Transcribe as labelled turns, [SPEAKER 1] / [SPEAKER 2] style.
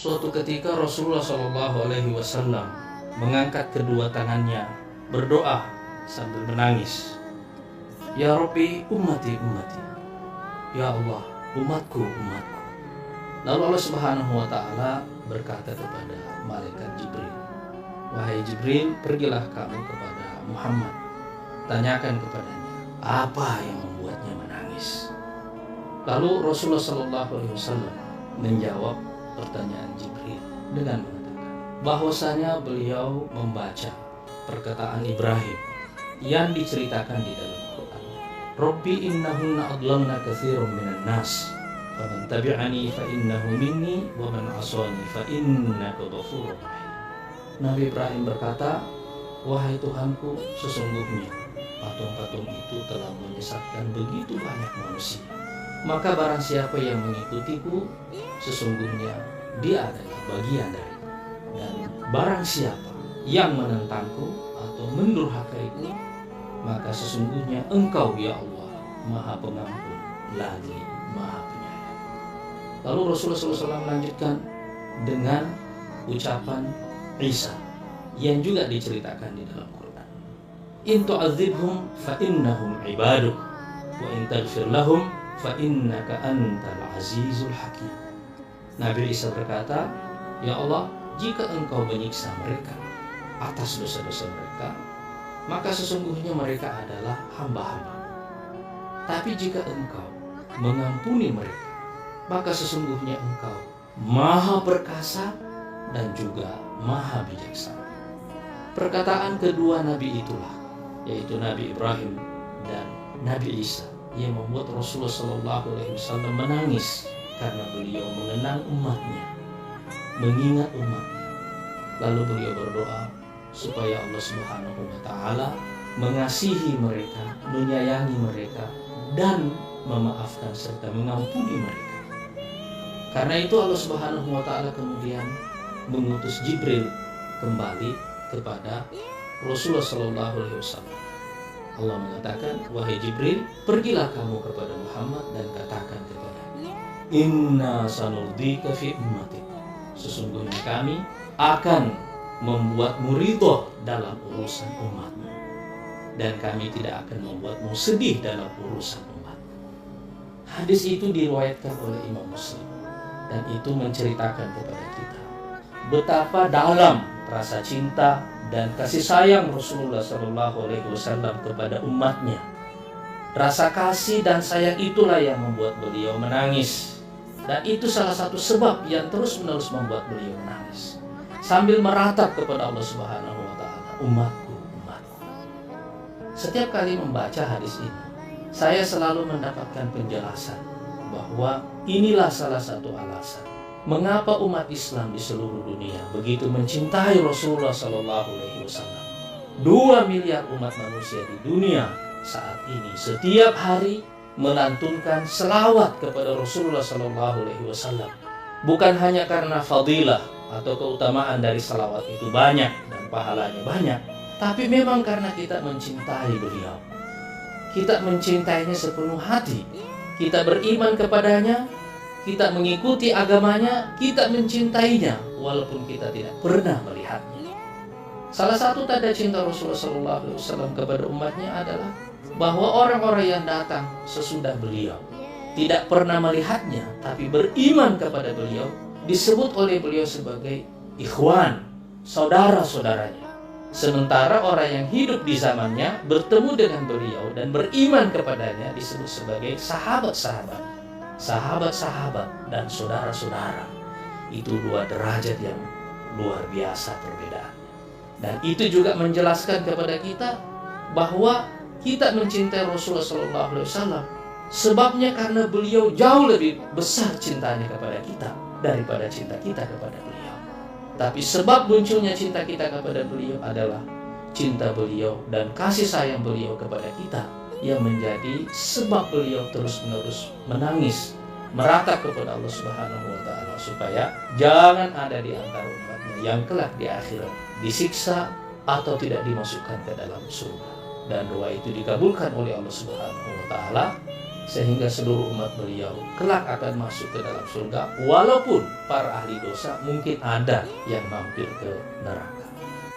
[SPEAKER 1] Suatu ketika Rasulullah SAW mengangkat kedua tangannya, berdoa sambil menangis. Ya Rabbi, ummati, ummati. Ya Allah, umatku, umatku. Lalu Allah Subhanahu wa Ta'ala berkata kepada malaikat Jibril, wahai Jibril, pergilah kamu kepada Muhammad, tanyakan kepadanya apa yang membuatnya menangis. Lalu Rasulullah SAW menjawab pertanyaan Jibril dengan mengatakan bahwasanya beliau membaca perkataan Ibrahim yang diceritakan di dalam Quran. Rabbi innahunna adlalna katsiran minan nas faman tabi'ani fa innahu minni wa man 'asani fa innaka ghafurur rahim. Nabi Ibrahim berkata, wahai Tuhanku, sesungguhnya patung-patung itu telah menyesatkan begitu banyak manusia. Maka barang siapa yang mengikutiku, sesungguhnya dia adalah bagian dariku. Dan barang siapa yang menentangku atau mendurhakaiku, maka sesungguhnya Engkau ya Allah Maha Pengampun lagi Maha Penyayang. Lalu Rasulullah SAW melanjutkan dengan ucapan Isa yang juga diceritakan di dalam Quran. In tu'adzibhum fa innahum ibaduk wa in taghfir lahum fa innaka antal azizul hakim. Nabi Isa berkata, ya Allah, jika Engkau menyiksa mereka atas dosa-dosa mereka, maka sesungguhnya mereka adalah hamba-hamba. Tapi jika Engkau mengampuni mereka, maka sesungguhnya Engkau Maha Perkasa dan juga Maha Bijaksana. Perkataan kedua Nabi itulah, yaitu Nabi Ibrahim dan Nabi Isa, yang membuat Rasulullah SAW menangis karena beliau mengenang umatnya, mengingat umatnya. Lalu beliau berdoa supaya Allah Subhanahu wa Ta'ala mengasihi mereka, menyayangi mereka, dan memaafkan serta mengampuni mereka. Karena itu Allah Subhanahu wa Ta'ala kemudian mengutus Jibril kembali kepada Rasulullah SAW. Allah mengatakan, wahai Jibril, pergilah kamu kepada Muhammad dan katakan kepadanya, inna sanurdika fi ummatik. Sesungguhnya kami akan membuatmu ridho dalam urusan umatmu, dan kami tidak akan membuatmu sedih dalam urusan umatmu. Hadis itu diriwayatkan oleh Imam Muslim, dan itu menceritakan kepada kita betapa dalam rasa cinta dan kasih sayang Rasulullah SAW kepada umatnya. Rasa kasih dan sayang itulah yang membuat beliau menangis, dan itu salah satu sebab yang terus-menerus membuat beliau menangis sambil meratap kepada Allah Subhanahu wa Ta'ala, umatku, umatku. Setiap kali membaca hadis ini, saya selalu mendapatkan penjelasan bahwa inilah salah satu alasan mengapa umat Islam di seluruh dunia begitu mencintai Rasulullah SAW. 2 miliar umat manusia di dunia saat ini setiap hari melantunkan selawat kepada Rasulullah SAW. Bukan hanya karena fadilah atau keutamaan dari selawat itu banyak dan pahalanya banyak, tapi memang karena kita mencintai beliau. Kita mencintainya sepenuh hati. Kita beriman kepadanya, kita mengikuti agamanya, kita mencintainya walaupun kita tidak pernah melihatnya. Salah satu tanda cinta Rasulullah SAW kepada umatnya adalah bahwa orang-orang yang datang sesudah beliau tidak pernah melihatnya, tapi beriman kepada beliau, disebut oleh beliau sebagai ikhwan, saudara-saudaranya. Sementara orang yang hidup di zamannya bertemu dengan beliau dan beriman kepadanya disebut sebagai sahabat-sahabat. Sahabat-sahabat dan saudara-saudara itu 2 derajat yang luar biasa perbedaannya. Dan itu juga menjelaskan kepada kita bahwa kita mencintai Rasulullah SAW sebabnya karena beliau jauh lebih besar cintanya kepada kita daripada cinta kita kepada beliau. Tapi sebab munculnya cinta kita kepada beliau adalah cinta beliau dan kasih sayang beliau kepada kita, yang menjadi sebab beliau terus-menerus menangis, meratap kepada Allah Subhanahu wa Ta'ala supaya jangan ada di antara umatnya yang kelak di akhirat disiksa atau tidak dimasukkan ke dalam surga. Dan doa itu dikabulkan oleh Allah Subhanahu wa Ta'ala sehingga seluruh umat beliau kelak akan masuk ke dalam surga, walaupun para ahli dosa mungkin ada yang mampir ke neraka.